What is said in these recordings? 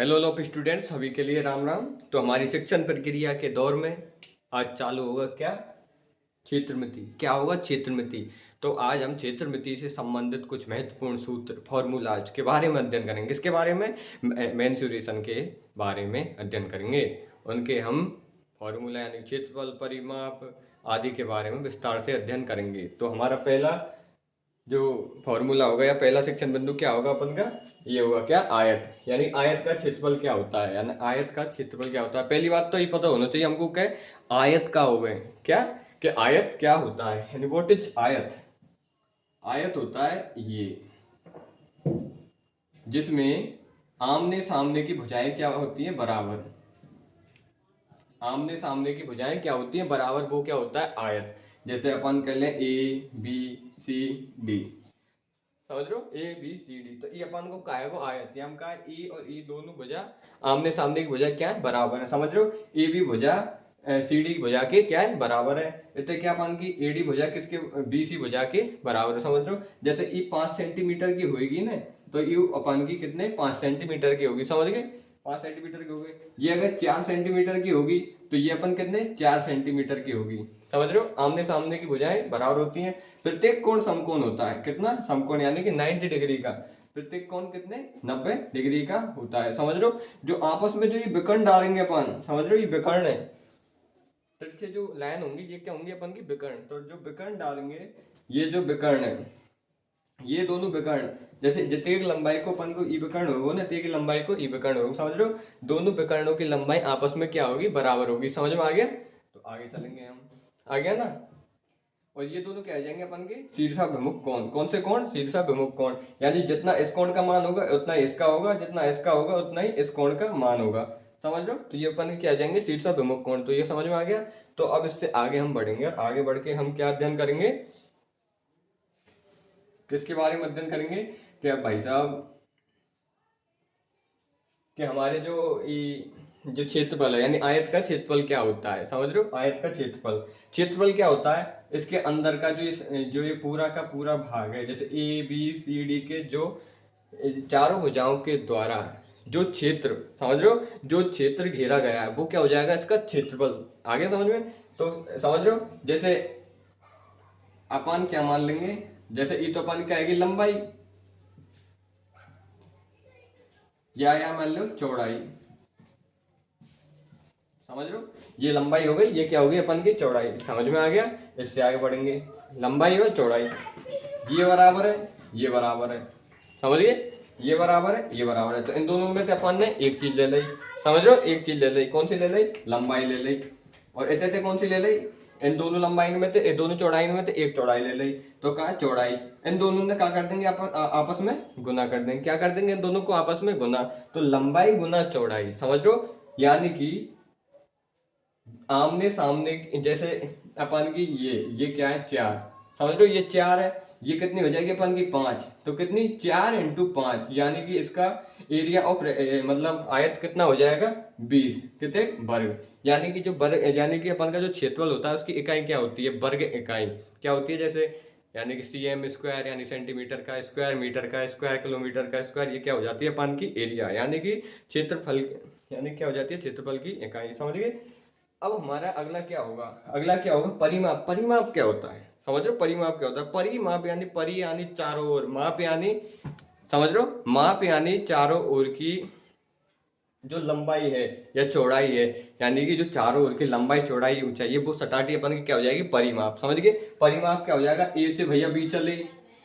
Hello लोग students, सभी के लिए राम राम। तो हमारी शिक्षण प्रक्रिया के दौर में आज चालू होगा क्या? क्षेत्रमिति। क्या होगा? क्षेत्रमिति। तो आज हम क्षेत्रमिति से संबंधित कुछ महत्वपूर्ण सूत्र फॉर्मूलाज के बारे में अध्ययन करेंगे। इसके बारे में मेंसुरेशन के बारे में अध्ययन करेंगे। उनके हम फॉर्मूला यानी क्षेत्रफल, परिमाप आदि के बारे में विस्तार से अध्ययन करेंगे। तो हमारा पहला जो फॉर्मूला होगा या पहला शिक्षण बिंदु क्या होगा अपन का? ये होगा क्या? आयत। यानी आयत का क्षेत्रफल क्या होता है, यानी आयत का क्षेत्रफल क्या होता है। पहली बात तो ये पता होना चाहिए हमको क्या आयत का होगा। क्या कि आयत क्या होता है, यानी व्हाट इज आयत। आयत होता है ये जिसमें आमने सामने की भुजाएं क्या होती हैं? बराबर। आमने सामने की भुजाएं क्या होती हैं? बराबर। वो क्या होता है? आयत। जैसे अपन कर लें ए बी सी डी, समझ लो, ए बी सी डी। तो ये अपन को काय को आयत, हम का ई और ई दोनों भुजा आमने सामने की भुजा क्या है? बराबर है। समझ लो, ए बी भुजा सी डी की भुजा के क्या है? बराबर है। इतने क्या अपन की ए डी भुजा किसके? बी सी भुजा के बराबर है। समझ लो, जैसे ई 5 सेंटीमीटर की होगी ना, तो यू अपन की कितने? 5 सेंटीमीटर की होगी। समझ गए? 5 सेंटीमीटर की होगी। ये अगर 4 सेंटीमीटर की होगी तो ये अपन कितने? 4 सेंटीमीटर की होगी। समझ रहे हो? आमने सामने की भुजाएं बराबर होती हैं। प्रत्येक कोण समकोण होता है। कितना? समकोण यानी कि 90 डिग्री का। प्रत्येक कोण कितने? 90 डिग्री का होता है। समझ लो, जो आपस में जो ये विकर्ण डालेंगे अपन, समझ लो, ये विकर्ण है। तिरछे जो लाइन होंगी ये क्या होंगी? अपन की विकर्ण। तो जो विकर्ण डालेंगे, ये जो विकर्ण है, ये दोनों विकर्ण, जैसे जितने की लंबाई को अपन को ई विकर्ण होगा ना, ते की लंबाई को ई विकर्ण होगा। समझ लो, दोनों विकर्णों की लंबाई आपस में क्या होगी? बराबर होगी। समझ में आ गया? तो आगे चलेंगे हम। आ गया ना? और ये दोनों क्या आ जाएंगे अपन के? शीर्षाभिमुख कोण। कौन से कोण? शीर्षाभिमुख कोण। यानी जितना इस कोण का मान होगा उतना इसका होगा, जितना इसका होगा उतना ही इस कोण का मान होगा। समझ लो, तो ये अपन के क्या आ जाएंगे? शीर्षाभिमुख कोण। तो ये समझ में आ गया। तो अब इससे आगे हम बढ़ेंगे और आगे बढ़ के हम क्या अध्ययन करेंगे? किसके बारे में अध्ययन करेंगे? क्या भाई साहब, कि हमारे जो क्षेत्रफल है, यानी आयत का क्षेत्रफल क्या होता है। समझ रहे हो? आयत का क्षेत्रफल, क्षेत्रफल क्या होता है? इसके अंदर का जो ये पूरा का पूरा भाग है, जैसे ए बी सी डी के जो चारों भुजाओं के द्वारा जो क्षेत्र, समझ रहे हो, जो क्षेत्र घेरा गया है वो क्या हो जाएगा? इसका क्षेत्रफल। आगे समझ में? तो समझ रहे हो, जैसे अपन क्या मान लेंगे? जैसे ई तो अपन क्या आएगी? लंबाई, या मान लो चौड़ाई। समझ लो, ये लंबाई हो गई, ये क्या होगी? अपन की चौड़ाई। समझ में आ गया? इससे आगे बढ़ेंगे। लंबाई और चौड़ाई ये बराबर है, ये बराबर है। समझ गए? ये बराबर है, ये बराबर है। तो इन दोनों में तो अपन ने एक चीज ले ली। समझ लो, एक चीज ले ली। कौन सी ले ली? लंबाई ले ली। और इतने कौन सी ले ली? इन दोनों लंबाई में थे, दोनों चौड़ाई में थे, एक चौड़ाई ले ली। तो कहा चौड़ाई। इन दोनों ने क्या कर देंगे? आपस में गुना कर देंगे। क्या कर देंगे? इन दोनों को आपस में गुना। तो लंबाई गुना चौड़ाई। समझ लो, यानी कि आमने सामने जैसे अपन की ये क्या है? 4। समझ लो, ये 4 है, ये कितनी हो जाएगी अपन की? 5। तो कितनी? 4 इंटू 5, यानी कि इसका एरिया ऑफ मतलब आयत कितना हो जाएगा? 20 कितने वर्ग। यानी कि जो वर्ग, यानी कि अपन का जो क्षेत्रफल होता है उसकी इकाई क्या होती है? वर्ग इकाई क्या होती है? जैसे यानी कि cm स्क्वायर, यानी सेंटीमीटर का स्क्वायर, मीटर का स्क्वायर, किलोमीटर का स्क्वायर, ये क्या हो जाती है अपन की? एरिया, यानी कि क्षेत्रफल, यानी क्या हो जाती है? क्षेत्रफल की इकाई। समझ गए? अब हमारा अगला क्या होगा? अगला क्या होगा? परिमाप। परिमाप क्या होता है? समझ लो, परिमाप क्या होता है? परिमाप यानी परि यानी चारों ओर, माप यानी, समझ लो, माप यानी चारों ओर की जो लंबाई है या चौड़ाई है, यानी कि जो चारों ओर की लंबाई चौड़ाई ऊंचाई है वो सटाटी अपन की क्या हो जाएगी? परिमाप। समझ गए? परिमाप क्या हो जाएगा? ए से भैया बी चले,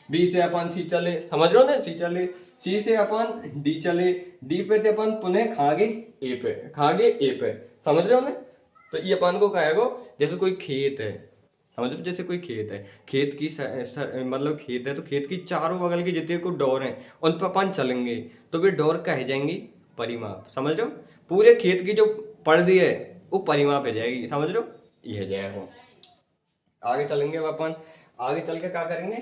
बी से अपन सी चले, समझ लो ना, सी चले, सी से अपन डी चले, डी पे थे अपन पुनः खागे ए पे, खागे ए पे। समझ रहे हो ना? तो ये अपन को कहेगा जैसे कोई खेत है। समझ लो, जैसे कोई खेत है, खेत की मतलब खेत है, तो खेत की चारों बगल की जितने को डोर हैं उन पर अपन चलेंगे तो वे डोर कह जाएंगी परिमाप। समझ लो, पूरे खेत की जो पर्दी है वो परिमाप है जाएगी। समझ लो, ये है जाएगा। आगे चलेंगे अब अपन, आगे चल के क्या करेंगे?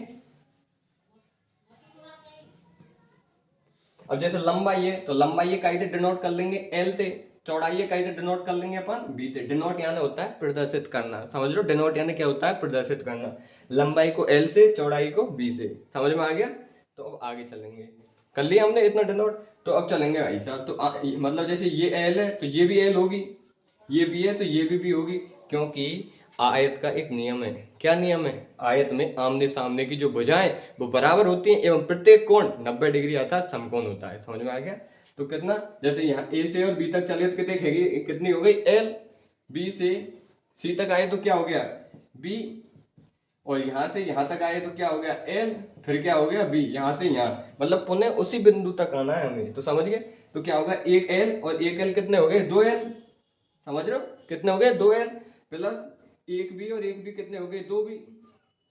अब जैसे लंबाई है तो लंबाई का इधर डिनोट कर लेंगे एल थे, चौड़ाई का इधर डिनोट कर लेंगे अपन बी थे। डिनोट यानी होता है प्रदर्शित करना। समझ लो, डिनोट यानी क्या होता है? प्रदर्शित करना। लंबाई को एल से, चौड़ाई को बी से। समझ में आ गया? तो अब आगे चलेंगे। कर लिया हमने इतना डिनोट। तो अब चलेंगे भाई साहब, तो मतलब जैसे ये एल है तो ये भी एल होगी, ये भी है तो ये भी होगी, क्योंकि आयत का एक नियम है। क्या नियम है? आयत में आमने सामने की जो भुजाएं वो बराबर होती हैं एवं प्रत्येक कोण 90 डिग्री अर्थात समकोण होता है। समझ में आ गया? तो कितना, जैसे यहाँ ए से और बी तक चले तो कितनी हो गई एल, बी से सी तक आए तो क्या हो गया बी, और यहाँ से यहाँ तक आए तो क्या हो गया एल, फिर क्या हो गया बी, यहाँ से यहाँ, मतलब पुनः उसी बिंदु तक आना है हमें। तो समझ गए? तो क्या होगा एक एल और एक एल कितने हो गए दो एल, समझ रहे हो कितने हो गए दो एल, प्लस एक बी और एक बी कितने हो गए दो बी,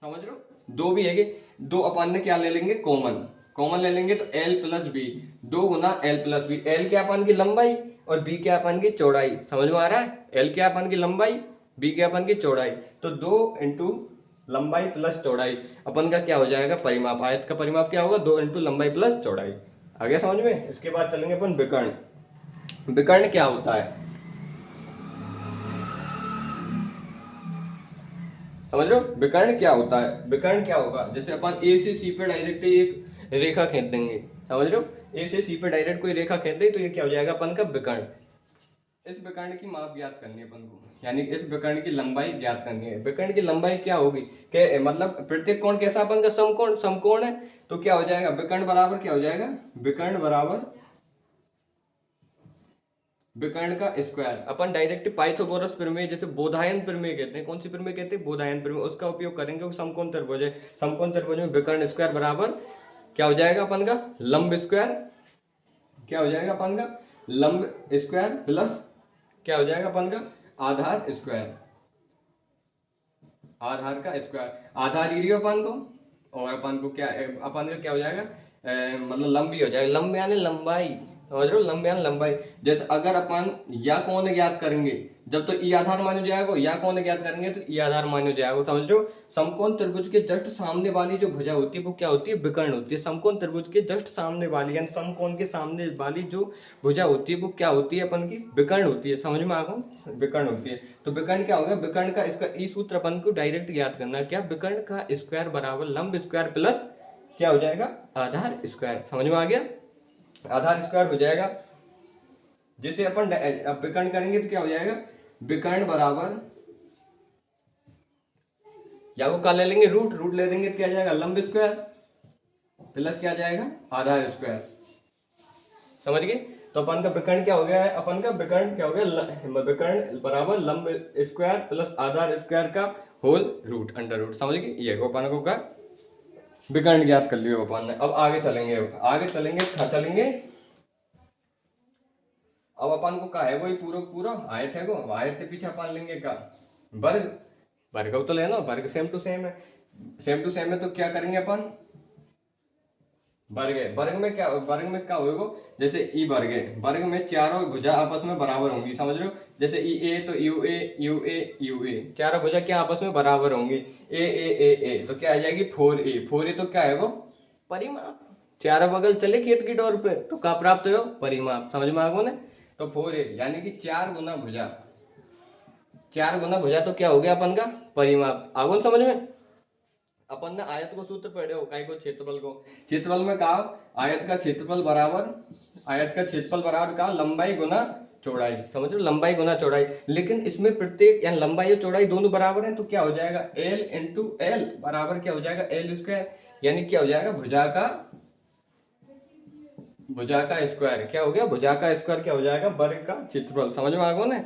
समझ रहे हो दो बी है। दो अपन ने क्या ले लेंगे कॉमन, कॉमन ले लेंगे तो एल प्लस बी, दो गुना एल प्लस बी, एल क्या अपन की लंबाई और बी क्या अपन की चौड़ाई। समझ में आ रहा है? एल क्या अपन की लंबाई, बी क्या अपन की चौड़ाई, तो दो इंटू लंबाई प्लस चौड़ाई अपन का क्या हो जाएगा परिमाप। आयत का परिमाप क्या होगा दो इंटू लंबाई प्लस चौड़ाई। आ गया समझ में? इसके बाद चलेंगे अपन विकर्ण। विकर्ण क्या होता है समझ लो, विकर्ण क्या होता है? विकर्ण क्या होगा, जैसे अपन ए से सी पे डायरेक्ट एक रेखा खींच देंगे, समझ लो ए से सी पे डायरेक्ट कोई रेखा खींच दे तो ये क्या हो जाएगा अपन का विकर्ण। इस विकर्ण की माप ज्ञात करनी है अपन को, यानी इस विकर्ण की लंबाई ज्ञात करनी है। विकर्ण की लंबाई क्या होगी कि मतलब प्रत्येक कोण कैसा अपन का समकोण, समकोण है, तो क्या हो जाएगा विकर्ण बराबर क्या हो जाएगा, विकर्ण बराबर विकर्ण का स्क्वायर। अपन डायरेक्ट पाइथागोरस प्रमेय जैसे बोधायन प्रमेय कहते हैं, कौन सी प्रमेय कहते हैं बोधायन प्रमेय, उसका उपयोग करेंगे। समकोण त्रिभुज है, समकोण त्रिभुज में विकर्ण स्क्वायर बराबर क्या हो जाएगा अपन का लंब स्क्वायर, क्या हो जाएगा अपन का लंब स्क्वायर प्लस क्या हो जाएगा अपन का आधार स्क्वायर, आधार का स्क्वायर, आधार एरिया अपन को, और अपन को क्या अपन का क्या हो जाएगा मतलब लंब भी हो जाएगा, लंब यानी लंबाई, समझ रहे हो लंब यानी लंबाई। जैसे अगर अपन या कोण ज्ञात करेंगे जब तो ई आधार मान हो जाएगा, या कोण ज्ञात करेंगे तो ई आधार मान हो जाएगा, समझ रहे हो। समकोण त्रिभुज के जस्ट सामने वाली जो भुजा होती है वो क्या होती है विकर्ण होती है। समकोण त्रिभुज के जस्ट सामने वाली यानी समकोण के सामने वाली जो भुजा होती है वो क्या होती है अपन की विकर्ण होती है। समझ में आ गया, विकर्ण होती है। तो विकर्ण क्या होगा, विकर्ण का इसका ई सूत्र अपन को डायरेक्ट ज्ञात करना है, क्या विकर्ण का स्क्वायर बराबर लंब स्क्वायर प्लस क्या हो जाएगा आधार स्क्वायर। समझ में आ गया, आधार स्क्वायर हो जाएगा। जिसे अपन अब विकर्ण करेंगे तो क्या हो जाएगा विकर्ण बराबर या को क्या ले लेंगे रूट, रूट ले देंगे तो क्या जाएगा लंब स्क्वायर प्लस क्या जाएगा आधार स्क्वायर। समझ गए? तो अपन का विकर्ण क्या हो गया है, अपन का विकर्ण क्या हो गया विकर्ण बराबर लंब स्क्वायर प्लस आधार स्क्वायर का होल रूट अंडर रूट। समझ गए? ये अपन को का विकर्ण ज्ञात कर लियो अपन ने। अब आगे चलेंगे, आगे चलेंगे चलेंगे। अब अपन को का है वही पूरा पूरा आयत है, वो आयत के पीछे अपन लेंगे का वर्ग, वर्ग तो लेना वर्ग सेम टू सेम है, सेम टू सेम है तो क्या करेंगे अपन वर्ग है, वर्ग में क्या, वर्ग में क्या होगा जैसे ई वर्ग है, वर्ग में चारों भुजा आपस में बराबर होंगी। समझ रहे हो, जैसे ई ए तो U A U A U A, चारों भुजा क्या आपस में बराबर होंगी, ए तो क्या आ जाएगी 4a, 4a तो क्या है वो परिमाप, चारों बगल चले खेत की डोर पे तो क्या प्राप्त हो परिमाप। समझ में आ गो ना, तो 4a यानी कि 4 गुना भुजा, 4 गुना भुजा तो क्या हो गया अपन का परिमाप। आगो समझ में, अपन ने आयत को सूत्र पढ़े हो काय को क्षेत्रफल को, क्षेत्रफल में कहा आयत का क्षेत्रफल बराबर, आयत का क्षेत्रफल बराबर कहा लंबाई गुना चौड़ाई। समझ लो लंबाई गुना चौड़ाई, लेकिन इसमें प्रत्येक यानी लंबाई और चौड़ाई दोनों बराबर है तो क्या हो जाएगा एल इंटू एल बराबर क्या हो जाएगा एल स्क्वायर, यानी क्या हो जाएगा भुजा का स्क्वायर, क्या हो गया भुजा का स्क्वायर क्या हो जाएगा वर्ग का क्षेत्रफल। समझ में आ गया ना।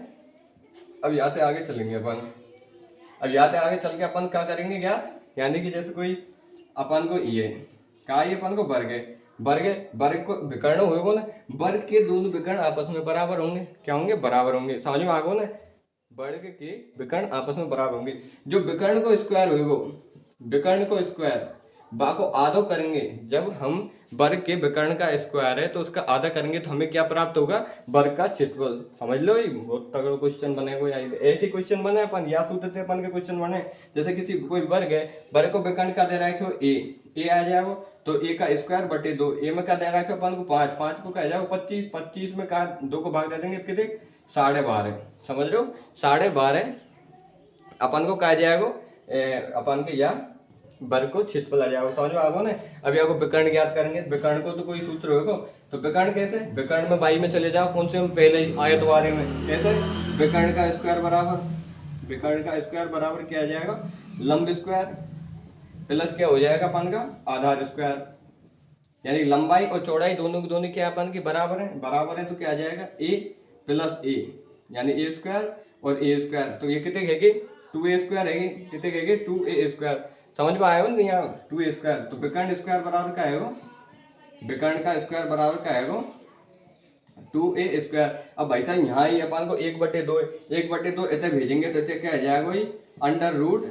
अब यहाँ से आगे चलेंगे अपन, अब यहाँ से आगे चल के अपन क्या करेंगे ज्ञात, यानी कि जैसे कोई अपन को ये का ये अपन को वर्ग है, वर्ग है, वर्ग को विकर्ण होगा ना, वर्ग के दोनों विकर्ण आपस में बराबर होंगे, क्या होंगे बराबर होंगे। समझ में आ गया ना, वर्ग के विकर्ण आपस में बराबर होंगे। जो विकर्ण को स्क्वायर होगा, विकर्ण को स्क्वायर बा को आधा करेंगे, जब हम वर्ग के विकर्ण का स्क्वायर है तो उसका आधा करेंगे तो हमें क्या प्राप्त होगा वर्ग का क्षेत्रफल। समझ लो, ये बहुत तगड़ा क्वेश्चन बनेगा, ऐसे क्वेश्चन बने अपन या सूत्र से अपन के क्वेश्चन बने। जैसे किसी कोई वर्ग है, वर्ग को विकर्ण का दे रखो ए आ जाएगा तो ए का स्क्वायर बटे 2, ए में क्या दे रखो अपन को 5, 5 को क्या जाएगा 25, 25 में का 2 को भाग दे देंगे कितने 12.5। समझ लो 12.5 अपन को क्या जाएगा अपन के या वर्ग को क्षेत्रफल आ जाएगा। समझ में आ गया ना। अभी आपको विकर्ण ज्ञात करेंगे, विकर्ण को तो कोई सूत्र होगा, तो विकर्ण कैसे, विकर्ण में बाई में चले जाओ, कौन से हम पहले ही आयत वाले में, कैसे विकर्ण का स्क्वायर बराबर, विकर्ण का स्क्वायर बराबर क्या आ जाएगा, लंब स्क्वायर प्लस क्या हो जाएगा अपन का आधार स्क्वायर, यानी लंबाई और चौड़ाई दोनों की दोनों क्या अपन की बराबर है, बराबर है तो क्या आ जाएगा ए प्लस ए, यानी ए स्क्वायर और ए स्क्वायर, तो ये कितने है 2a स्क्वायर है, कितने है 2a स्क्वायर। समझ में आएगा नहीं यार, 2a स्क्वायर, तो विकर्ण स्क्वायर बराबर क्या आएगा, विकर्ण का स्क्वायर बराबर क्या आएगा 2a स्क्वायर। अब भाई साहब यहाँ ही अपन को 1/2 1/2 इतने भेजेंगे तो इतने क्या आ जाएगा भाई अंडर रूट,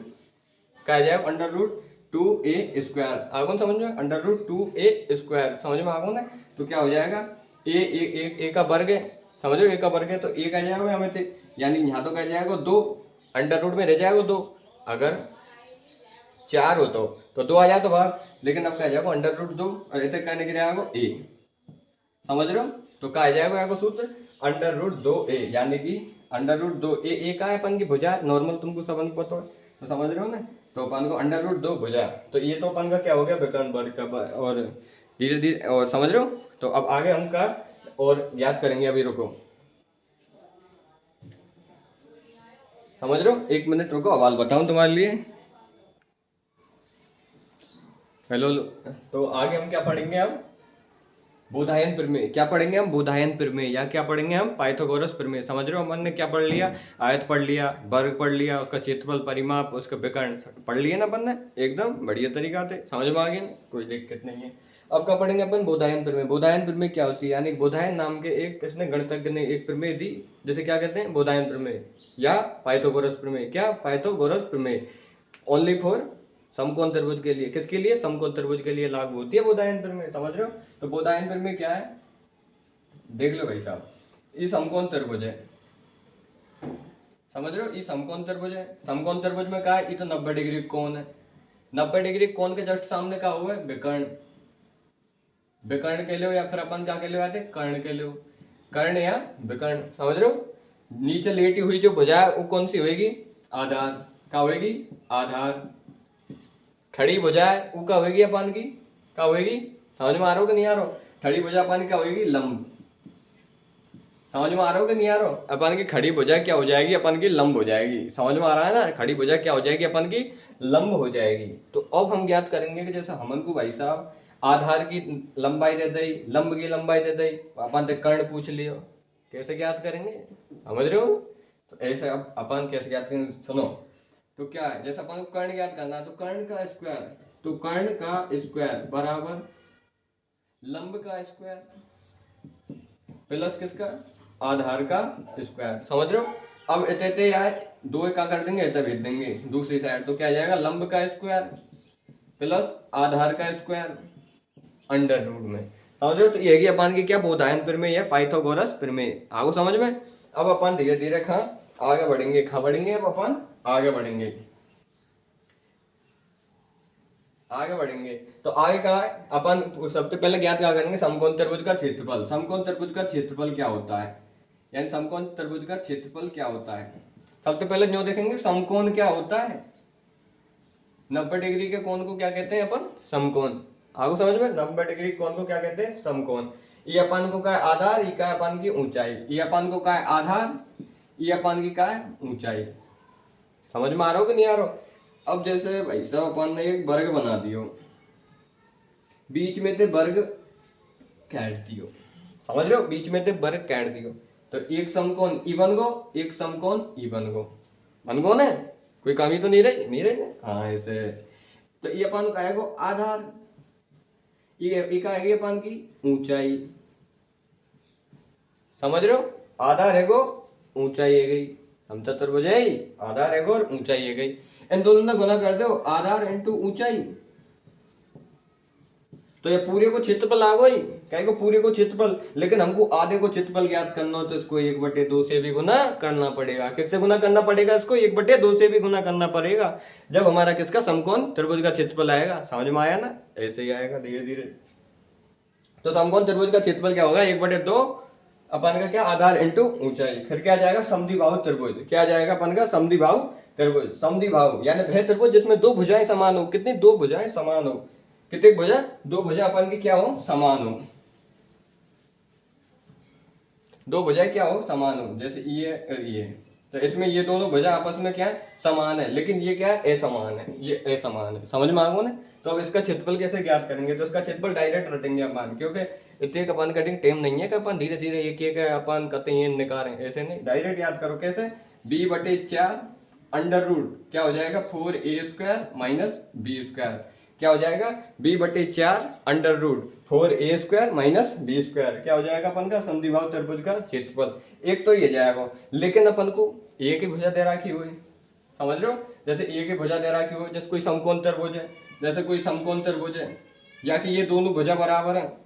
क्या आ जाएगा अंडर रूट 2a स्क्वायर। आगो समझ में, अंडर रूट 2a स्क्वायर, समझ में आगो ना। तो क्या हो जाएगा ए का वर्ग है, समझ लो ए का वर्ग है तो एक आ जाएगा हमें थे, यानी यहाँ तो क्या जाएगा 2, अंडर रूट में रह जाएगा 2, अगर 4 हो तो 2 आ जाए तो बाहर, लेकिन अब क्या आ जाएगा अंडर रूट 2 और इतने कहने के लिए आएगा ए, समझ रहे हो। तो क्या आ जाएगा यहाँ को सूत्र अंडर रूट 2a, यानी कि अंडर रूट 2a, ए का है अपन की भुजा नॉर्मल, तुमको सब पता है तो समझ रहे हो ना। तो अपन को अंडर रूट 2 भुजा, तो ये तो अपन का क्या हो गया विकर्ण वर्ग का, और धीरे धीरे और समझ रहे हो। तो अब आगे हम का और याद करेंगे, अभी रुको, समझ रहे हो, 1 मिनट रुको, सवाल बताऊं तुम्हारे लिए। हेलो, तो आगे हम क्या पढ़ेंगे अब बोधायन प्रमेय, क्या पढ़ेंगे हम बोधायन प्रमेय, या क्या पढ़ेंगे हम पाइथागोरस प्रमेय। समझ रहे हो, हमने ने क्या पढ़ लिया, आयत पढ़ लिया, वर्ग पढ़ लिया, उसका क्षेत्रफल परिमाप, उसका विकर्ण पढ़ लिया ना अपन ने, एकदम बढ़िया तरीका से समझ में आ गया, कोई दिक्कत नहीं है। अब क्या पढ़ेंगे अपन बोधायन प्रमेय। बोधायन प्रमेय क्या होती है, यानी बोधायन नाम के एक किसने गणितज्ञ ने एक प्रमेय दी, जैसे क्या कहते हैं बोधायन प्रमेय या पाइथागोरस प्रमेय, क्या पाइथागोरस प्रमेय, ओनली फॉर समकोण त्रिभुज के लिए, किसके लिए, समकोण त्रिभुज के लिए लागू होती है बोधायन प्रमेय, समझ रहे हो। तो बोधायन प्रमेय क्या है, देख लो भाई साहब, ये समकोण त्रिभुज है, समझ रहे हो, ये समकोण त्रिभुज है, समकोण त्रिभुज में क्या है, ये तो 90 डिग्री कोण है, 90 डिग्री कोण के जस्ट सामने क्या हुआ है विकर्ण, विकर्ण के लिए या फिर अपन क्या के लिए आते कर्ण के लिए, कर्ण या विकर्ण, समझ रहे हो। नीचे लेटी हुई जो भुजा है वो कौन सी होगी, आधार, क्या होगी आधार, खड़ी भुजा है वो क्या होगी अपन की, क्या होगी, समझ में आ रहा हो कि नहीं आ रहा हो, खड़ी भुजा अपन की क्या होगी लंब, समझ में आ रहा हो कि नहीं आ रहा हो, अपन की खड़ी भुजा क्या हो जाएगी, अपन की लंब हो जाएगी, समझ में आ रहा है ना, खड़ी भुजा क्या हो जाएगी अपन की लंब हो जाएगी। तो अब हम ज्ञात करेंगे कि जैसे हमन को भाई साहब आधार की लंबाई दे दी, लंब की लंबाई दे दी, अपन से कर्ण पूछ लियो, कैसे ज्ञात करेंगे, समझ रहे हो। तो ऐसे अब अपन कैसे ज्ञात करेंगे, सुनो, तो क्या है, जैसे अपन को कर्ण ज्ञात करना है तो कर्ण का स्क्वायर, तो कर्ण का स्क्वायर बराबर लंब का स्क्वायर प्लस किसका आधार का स्क्वायर, समझ रहे हो। अब इतने यार 2 क्या कर देंगे, इतना भेज देंगे दूसरी साइड, तो क्या आ जाएगा लंब का स्क्वायर प्लस आधार का स्क्वायर अंडर रूट में, समझ रहे हो। तो ये अपन की क्या बोधायन प्रमेय या पाइथागोरस प्रमेय, आगो समझ में। अब अपन धीरे धीरे आगे बढ़ेंगे, बढ़ेंगे, अब अपन आगे बढ़ेंगे, आगे बढ़ेंगे। तो आगे का अपन सबसे पहले ज्ञात क्या करेंगे, समकोण त्रिभुज का क्षेत्रफल। समकोण त्रिभुज का क्षेत्रफल क्या होता है, यानी समकोण त्रिभुज का क्षेत्रफल क्या होता है। सबसे पहले जो देखेंगे समकोण क्या होता है, 90 डिग्री के कोण को क्या कहते हैं अपन समकोण, आगो समझ में, 90 डिग्री कोण को क्या कहते हैं समकोण। ये अपन को क्या है आधार, ये क्या है अपन की ऊंचाई, ये अपन को क्या है आधार, ये अपन की क्या है ऊंचाई, समझ में आ रहा हो कि नहीं आ रहा हो। अब जैसे भाई साहब अपन ने एक वर्ग बना दियो, बीच में ते वर्ग काट दियो, समझ रहे हो, बीच में ते वर्ग काट दियो, तो एक समकोण ई बन गो, एक समकोण ई बन गो ना, कोई कमी तो नहीं रही, नहीं रही ना, हाँ ऐसे। तो ये अपन का है आधार, ये का है अपन की ऊंचाई, समझ रहे हो, आधार है गो ऊंचाई है गई, हम चतुर्भुज है आधार है गो और ऊंचाई है गई, इन दोनों ने गुना कर दो आधार इंटू ऊंचाई, तो ये पूरे को क्षेत्रफल आ गई, क्या को पूरे को क्षेत्रफल, लेकिन हमको आधे को क्षेत्रफल ज्ञात करना हो तो इसको 1/2 से भी गुना करना पड़ेगा। किससे गुना करना पड़ेगा, इसको 1/2 से भी गुना करना पड़ेगा, जब हमारा किसका समकोण त्रिभुज का क्षेत्रफल आएगा, समझ में आया ना, ऐसे ही आएगा धीरे धीरे। तो समकोण त्रिभुज का क्षेत्रफल क्या होगा 1/2 अपन का क्या आधार इंटू ऊंचाई, फिर क्या आ जाएगा समद्विबाहु त्रिभुज, क्या आ जाएगा अपन का समद्विबाहु त्रिभुज समद्विबाहु यानी वह त्रिभुज जिसमें दो भुजाएं समान हो। कितनी? दो भुजाएं समान हो। कितनी भुजा? दो भुजा अपन की क्या हो? समान हो। दो भुजाएं क्या हो? समान हो। जैसे ये और ये, तो इसमें ये दोनों भुजा आपस में क्या है? समान है, लेकिन ये क्या है? असमान है। ये असमान है। समझ में आ गया ना? तो अब इसका क्षेत्रफल कैसे ज्ञात करेंगे? तो इसका क्षेत्रफल डायरेक्ट रटेंगे अपन, क्योंकि इतने अपन कटिंग टाइम नहीं है कि अपन धीरे धीरे एक एक अपन कहते हैं निकालें, ऐसे नहीं, डायरेक्ट याद करो। कैसे? b/4 अंडर रूट क्या हो जाएगा? 4a² minus b²। क्या हो जाएगा? b/4 under root 4a² minus b²। क्या हो जाएगा अपन का? समद्विबाहु त्रिभुज का क्षेत्रफल। एक तो ये जाएगा, लेकिन अपन को एक ही भुजा दे रखी हुई, समझ रहे हो? जैसे एक ही भुजा दे रखी हो, जैसे कोई समकोण त्रिभुज है, जैसे कोई समकोण त्रिभुज है, या कि ये दोनों भुजा बराबर है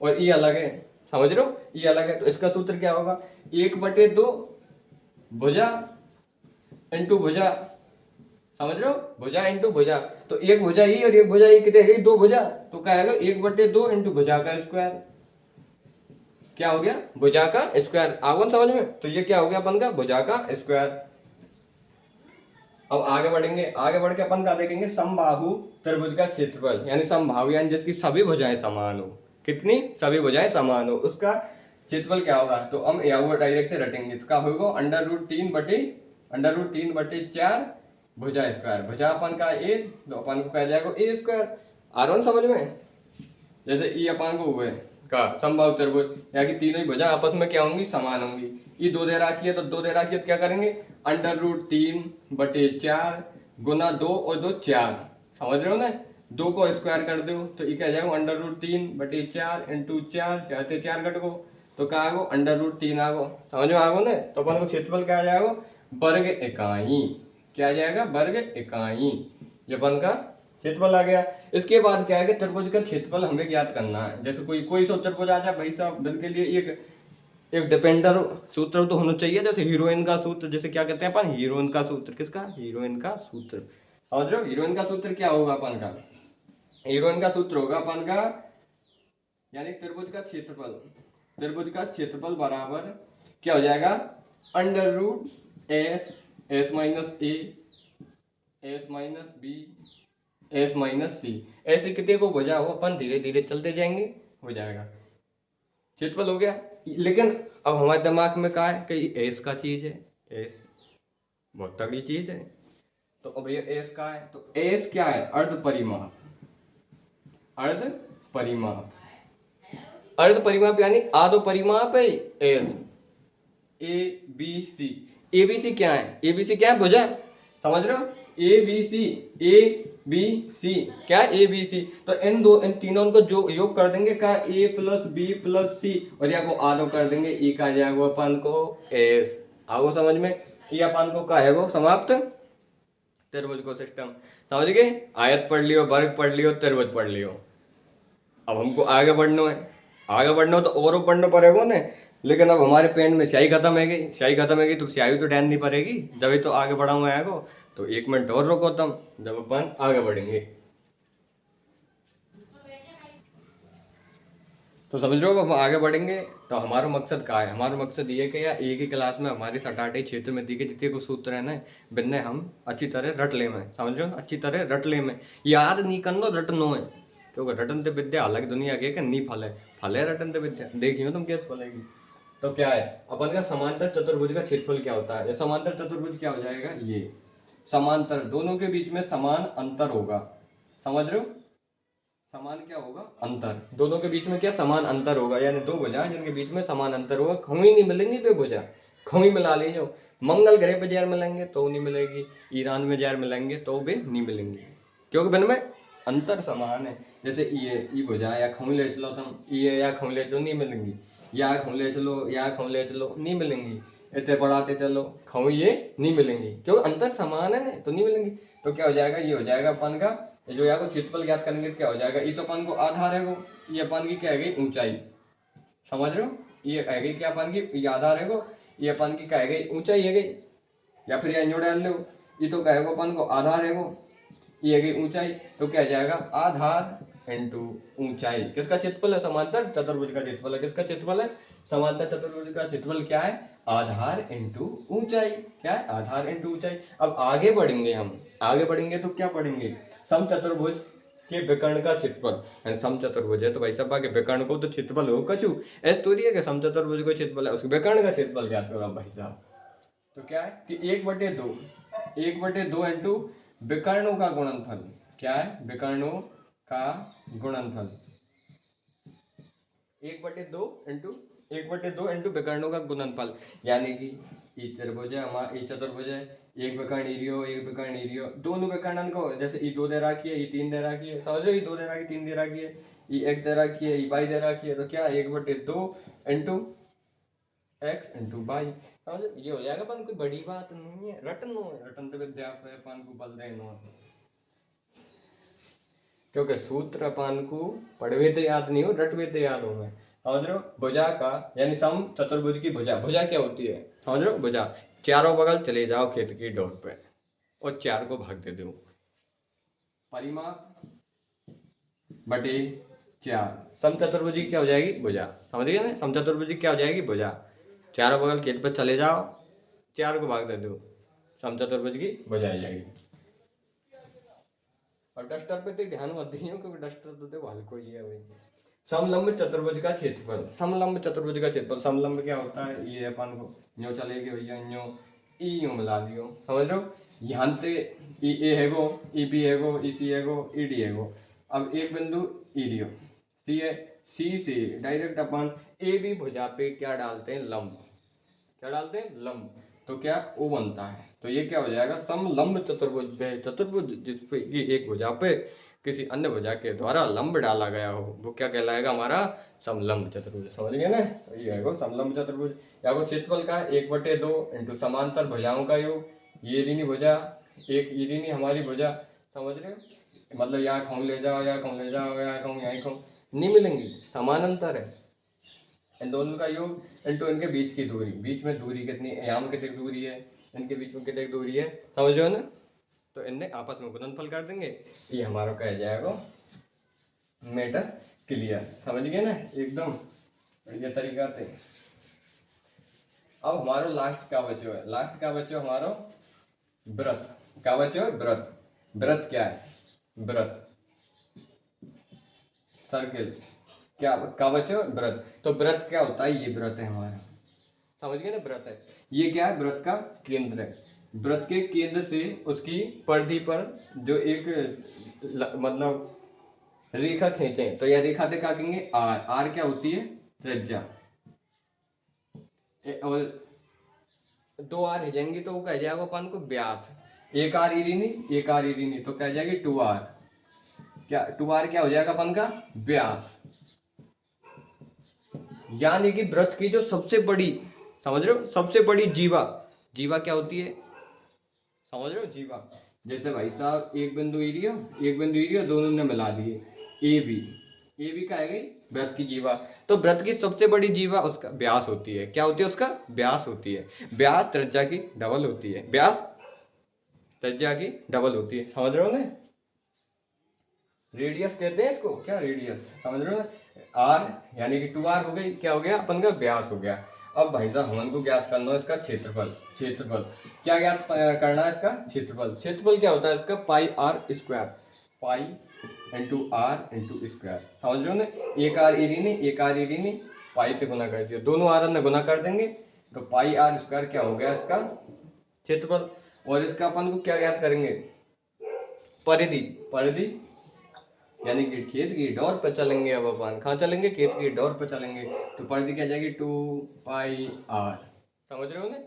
और ये अलग है, समझ रहे हो? ये अलग है, तो इसका सूत्र क्या होगा? 1/2 भुजा इंटू भुजा, समझ रहे हो? भुजा इंटू भुजा, तो एक भुजा ही और एक भुजा ही, कितने गई? दो भुजा, तो क्या आएगा? 1/2 इंटू भुजा का स्क्वायर। क्या हो गया? भुजा का स्क्वायर। आगे समझ में? तो ये क्या हो गया अपन का? भुजा का स्क्वायर। अब आगे बढ़ेंगे, आगे बढ़ के अपन क्या देखेंगे? समबाहु त्रिभुज का क्षेत्रफल, यानी समबाहु यानी जिसकी सभी भुजाएं समान हो। कितनी? सभी भुजाएं समान हो, उसका क्षेत्रफल क्या होगा? तो हम यहाँ डायरेक्ट रटेंगे, तो क्या होगा? √3/4 भुजा स्क्वायर। भुजा अपन का ए, तो अपन को कह जाएगा a²। आरोन समझ में? जैसे ये अपन को हुए का समबाहु त्रिभुज, या कि तीनों ही भुजा आपस में क्या होंगी? समान होंगी। ये दो दे रखी है, तो दो दे रखी है, तो क्या करेंगे? √3/4 गुना 2 और 2 4, समझ रहे हो ना? 2 को स्क्वायर कर दो, तो ये क्या जाएगा? √3/4 इंटू 4, 4 से 4 कट गो, तो क्या आगो? √3 आगो। समझ में आगो ना? तो अपन को क्षेत्रफल क्या आ जाएगा? वर्ग इकाई। क्या आ जाएगा? वर्ग इकाई। ये अपन का क्षेत्रफल आ गया। इसके बाद क्या है कि त्रिभुज का क्षेत्रफल हमें ज्ञात करना है। जैसे कोई सा त्रिभुज आ जाए भाई साहब, दिन के लिए एक डिपेंडर सूत्र तो होना चाहिए। जैसे हीरोइन का सूत्र, जैसे क्या कहते हैं अपन? हीरोइन का सूत्र। किसका? हीरोइन का सूत्र। समझ रहे हो? हीरोइन का सूत्र क्या होगा अपन का? हीरोइन का सूत्र होगा अपन का, यानी त्रिभुज का क्षेत्रफल, त्रिभुज का क्षेत्रफल बराबर क्या हो जाएगा? √S minus a S minus b S minus c। ऐसे कितने को भुजा हो, अपन धीरे धीरे चलते जाएंगे, हो जाएगा। क्षेत्रफल हो गया। लेकिन अब हमारे दिमाग में क्या है कि एस का चीज है, एस बहुत तगड़ी चीज है। तो अब ये एस का है, तो एस क्या है? अर्ध परिमाप। अर्ध परिमाप, अर्ध परिमाप यानी आधो परिमाप है S. A B C, A B C क्या है? ए बी सी क्या है? भुजा। समझ रहे हो? ए B C, A B C क्या है? A B C. तो इन तीनों को जो योग कर देंगे क्या? A plus B plus C, और या को आधो कर देंगे, ई का जाएगा अपन को एस। आओ समझ में? ये अपन को क्या है वो? समाप्त त्रिभुज को सिस्टम। समझ गए? आयत पढ़ लियो, वर्ग पढ़ लियो, त्रिभुज पढ़ लियो। अब हमको आगे बढ़ना है, आगे बढ़ना हो तो और पढ़ना पड़ेगा ना। लेकिन अब हमारे पेन में स्याही खत्म है गई, स्याही खत्म है गई, तो स्याही तो ढूंढनी पड़ेगी, जब तो आगे बढ़ाऊंगा आएगा। तो 1 मिनट और रुको तुम, जब अपन आगे बढ़ेंगे। तो समझ लो अब आगे बढ़ेंगे तो हमारा मकसद क्या है? हमारा मकसद ये कि यार एक ही क्लास में हमारे सटाटे क्षेत्र में दिखे जितने को सूत्र है ना, बिन्ने हम अच्छी तरह रट ले में। समझ लो? अच्छी तरह रट ले में, याद नहीं करना, रटनो है। क्योंकि रटन ते विद्या अलग दुनिया के नहीं फल है, फल है रटन ते विद्या। देखिए तुम कैसे फलेगी। तो क्या है अपन का? समांतर चतुर्भुज का क्षेत्रफल क्या होता है? समांतर चतुर्भुज क्या हो जाएगा? ये समांतर, दोनों के बीच में समान अंतर होगा। समझ रहे हो? समान क्या होगा? अंतर। दोनों के बीच में क्या? समान अंतर होगा, यानी दो भुजाएं जिनके बीच में समान अंतर होगा। खवी नहीं मिलेंगी वे भुजा, खवी मिला लीजिए। मंगल ग्रह पे जहर मिलेंगे तो नहीं मिलेगी, ईरान में जहर मिलेंगे तो भी नहीं मिलेंगी, क्योंकि बिन में अंतर समान है। जैसे ये भुजा या खवी ले चलो तुम, ये या खवी ले चलो नहीं मिलेंगी, या खवी ले चलो, या खवी ले चलो नहीं मिलेंगी। इतने बढ़ाते चलो, खवी ये नहीं मिलेंगी, क्योंकि अंतर समान है ना, तो नहीं मिलेंगी। तो क्या हो जाएगा? ये हो जाएगा अपन का, जो यहाँ को क्षेत्रफल ज्ञात करेंगे तो क्या हो जाएगा? ये तो अपन को आधार है वो, ये अपन की क्या है गई? ऊंचाई। समझ रहे हो? ये है गई क्या अपन की? ये आधार है वो, ये अपन की क्या है गई? ऊंचाई है गई। या फिर यहाँ डाल लो, ये तो क्या है अपन को? आधार है वो, ये है गई ऊंचाई। तो क्या जाएगा? आधार इंटू ऊंचाई। किसका क्षेत्रफल है? समांतर चतुर्भुज का क्षेत्रफल है। किसका क्षेत्रफल है? समांतर चतुर्भुज का क्षेत्रफल क्या है? आधार इंटू ऊंचाई। क्या है? आधार इंटू ऊंचाई। अब आगे बढ़ेंगे, हम आगे बढ़ेंगे तो क्या पढ़ेंगे? समचतुर्भुज के विकर्ण का क्षेत्रफल। समचतुर्भुज है तो भाई साहब आगे विकर्ण को तो क्षेत्रफल हो कछु, ऐसा थोड़ी है कि समचतुर्भुज को क्षेत्रफल है उसके विकर्ण का क्षेत्रफल ज्ञात करो भाई साहब। तो क्या है कि 1/2 इंटू विकर्णों का गुणनफल। क्या है? विकर्णों का गुणनफल 1/2 इंटू विकर्णों का गुणनफल। यानी कि ई त्रिभुज है, हमारा ई चतुर्भुज है, एक विकर्ण ईरियो एक विकर्ण ईरियो, दोनों विकर्णन को जैसे ई 2 दे रखी है, ई 3 दे रखी है, समझ रहे हो? ई 2 दे रखी है, 3 दे रखी है, ई 1 दे रखी है, ई y दे रखी है। तो क्या 1/2 इंटू x इंटू वाई। समझ ये हो जाएगा अपन, कोई बड़ी बात नहीं है, रटनो है, रटन तो विद्या पे अपन को बल देनो है। क्योंकि सूत्र अपन को पढ़वे तो याद नहीं हो, रटवे तो याद होंगे। समझ रहे हो? भुजा का यानी सम चतुर्भुज की भुजा, भुजा क्या होती है? समझ रहे हो? भुजा चारों बगल चले जाओ खेत की डोर पे और 4 को भाग दे दो, परिमाप बटे 4। समचतुर्भुज की क्या हो जाएगी? भुजा। समझ गए ना? समचतुर्भुज की क्या हो जाएगी? भुजा। चारों बगल खेत पर चले जाओ, 4 को भाग दे दो, समचतुर्भुज की भुजा आ जाएगी। और डस्टर पे तो ध्यान मत दियो क्योंकि डस्टर तो देखो हल्को ही है भाई। समलंब चतुर्भुज का क्षेत्रफल। समलंब चतुर्भुज का क्षेत्रफल, समलंब क्या होता है? ये अपन को न्यो चलेगी भैया, न्यो ई यूं मिला दियो। समझ लो? यहाँ से ई ए है गो, ई बी है गो, ई सी है गो, ई डी है गो। अब एक बिंदु ई डी सी है, सी से डायरेक्ट अपन ए बी भुजा पे क्या डालते हैं? लंब। क्या डालते हैं? लंब। तो क्या ओ बनता है? तो ये क्या हो जाएगा? समलंब चतुर्भुज पे, चतुर्भुज जिसपे की एक भुजा पे किसी अन्य भुजा के द्वारा लंब डाला गया हो वो क्या कहलाएगा? हमारा समलंब चतुर्भुज। समझ गए ना? तो ये है समलंब चतुर्भुज। या वो क्षेत्रफल का 1/2 इंटू समांतर भुजाओं का योग। ये रीनी भुजा, एक ये रीनी हमारी भुजा। समझ रहे हो? मतलब यहाँ कहूँ ले जाओ, यहाँ कहूँ ले जाओ, यहाँ कहूँ यहाँ कहूँ नहीं मिलेंगी, समानांतर है। इन दोनों का योग इंटू इनके बीच की दूरी। बीच में दूरी कितनी? यहाँ में कितनी दूरी है, इनके बीच में कितनी दूरी है। समझ रहे हो ना? तो इनने आपस में गुणनफल कर देंगे, ये हमारा कह जाएगा मैटर क्लियर। समझ गए ना? एकदम बढ़िया तरीका से। अब हमारो लास्ट का बच्चो है, लास्ट का बच्चो हमारो व्रत का बच्चो। व्रत, व्रत क्या है? व्रत सर्किल क्या का बच्चो? व्रत। तो व्रत क्या होता है? ये व्रत है हमारा। समझ गए ना? व्रत है ये क्या है? व्रत का केंद्र है। व्रत के केंद्र से उसकी परिधि पर जो एक मतलब रेखा खींचे तो यह रेखा से क्या कहेंगे? आर। आर क्या होती है? त्रिज्या। और 2 आर हो जाएंगी तो वो कह जाएगा अपन को व्यास। 1 आर इरीनी, 1 आर इरीनी तो कह जाएगी 2 आर। क्या 2 आर क्या हो जाएगा अपन का? व्यास। यानी कि व्रत की जो सबसे बड़ी, समझ रहे हो? सबसे बड़ी जीवा, जीवा क्या होती है? समझ रहे हो? जीवा जैसे भाई साहब एक बिंदु एरिया, एक बिंदु एरिया दोनों ने मिला दिए, ए बी। ए बी का है गई व्रत की जीवा। तो व्रत की सबसे बड़ी जीवा उसका व्यास होती है। क्या होती है? उसका व्यास होती है। व्यास त्रिज्या की डबल होती है। व्यास त्रिज्या की डबल होती है। समझ रहे हो ना? रेडियस कहते हैं इसको। क्या? रेडियस। समझ रहे हो ना? आर यानी कि 2 आर हो गई, क्या हो गया? अपन का व्यास हो गया। अब भाई साहब हमन को ज्ञात करना है इसका क्षेत्रफल। क्षेत्रफल क्या ज्ञात करना है? इसका क्षेत्रफल। क्षेत्रफल क्या होता है इसका? Pi r square. Pi into r into square. समझ रहे हो ना? 1 आर इरीनी, 1 आर इरीनी, पाई से गुना कर दिया, दोनों आर ने गुना कर देंगे तो पाई आर स्क्वायर क्या हो गया? इसका क्षेत्रफल। और इसका अपन को क्या ज्ञात करेंगे? परिधि। परिधि यानी कि खेत की डोर पर चलेंगे। अब अपन कहाँ चलेंगे? खेत की डोर पर चलेंगे तो परिधि क्या जाएगी? 2 पाई आर। समझ रहे हो ना?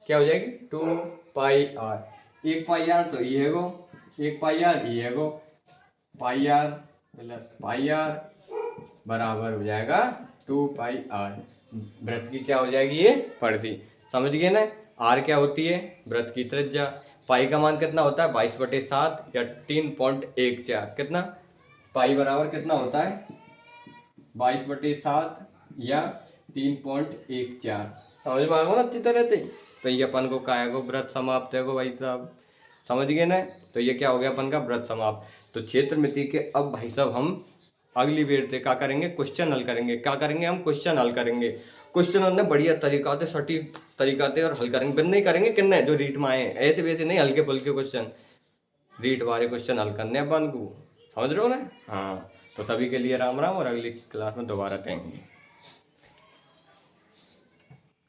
क्या हो जाएगी? 2 पाई आर। 1 पाई आर तो ये है गो, 1 पाई आर ये है गो, पाई आर प्लस पाई आर बराबर हो जाएगा 2 पाई आर। वृत्त की क्या हो जाएगी? ये परिधि। समझ गए ना? आर क्या होती है? वृत्त की त्रिज्या। पाई का मान कितना होता है? 22/7 या 3.14। कितना? पाई बराबर कितना होता है? 22/7 या 3.14। समझ में आएगा ना अच्छी तरह से? तो ये अपन को क्या है? व्रत समाप्त है भाई साहब। समझ गए ना? तो ये क्या हो गया अपन का? व्रत समाप्त। तो क्षेत्र मिति के अब भाई साहब हम अगली बेर से क्या करेंगे, क्वेश्चन हल करेंगे। क्या करेंगे हम, क्वेश्चन हल करेंगे। क्वेश्चन हमने बढ़िया तरीका से, सटीक तरीका से और हल करेंगे। बिन नहीं करेंगे किन्ने जो रीट में आए, ऐसे वैसे नहीं, हल्के फुल्के क्वेश्चन, रीट वाले क्वेश्चन हल करने अपन को, समझ रहे हो ना। हाँ, तो सभी के लिए राम राम, और अगली क्लास में दोबारा देंगे।